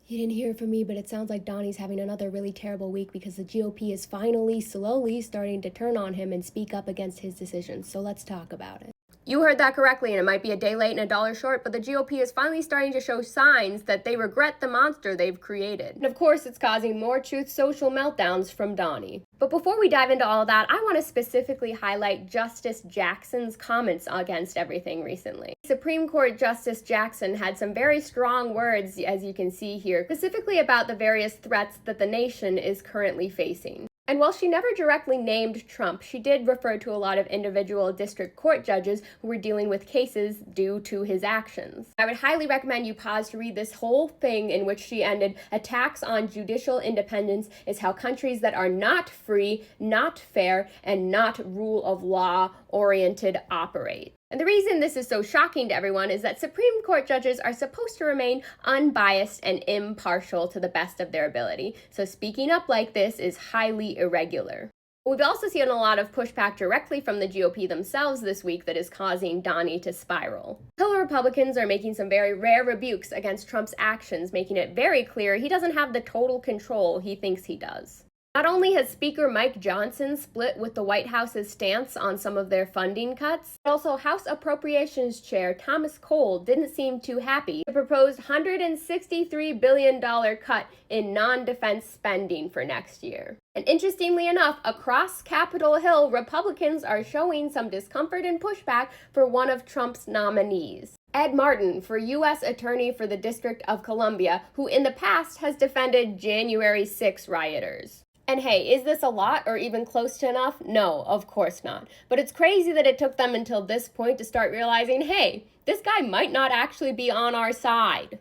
You didn't hear from me, but it sounds like Donnie's having another really terrible week because the GOP is finally, slowly starting to turn on him and speak up against his decisions. So let's talk about it. You heard that correctly, and it might be a day late and a dollar short, but the GOP is finally starting to show signs that they regret the monster they've created. And of course, it's causing more Truth Social meltdowns from Donnie. But before we dive into all that, I want to specifically highlight Justice Jackson's comments against everything recently. Supreme Court Justice Jackson had some very strong words, as you can see here, specifically about the various threats that the nation is currently facing. And while she never directly named Trump, she did refer to a lot of individual district court judges who were dealing with cases due to his actions. I would highly recommend you pause to read this whole thing, in which she ended, "Attacks on judicial independence is how countries that are not free, not fair, and not rule of law oriented operate." And the reason this is so shocking to everyone is that Supreme Court judges are supposed to remain unbiased and impartial to the best of their ability, so speaking up like this is highly irregular. We've also seen a lot of pushback directly from the GOP themselves this week that is causing Donnie to spiral. Hill Republicans are making some very rare rebukes against Trump's actions, making it very clear he doesn't have the total control he thinks he does. Not only has Speaker Mike Johnson split with the White House's stance on some of their funding cuts, but also House Appropriations Chair Thomas Cole didn't seem too happy. The proposed $163 billion cut in non-defense spending for next year. And interestingly enough, across Capitol Hill, Republicans are showing some discomfort and pushback for one of Trump's nominees. Ed Martin, for U.S. Attorney for the District of Columbia, who in the past has defended January 6 rioters. And hey, is this a lot or even close to enough? No, of course not. But it's crazy that it took them until this point to start realizing, hey, this guy might not actually be on our side.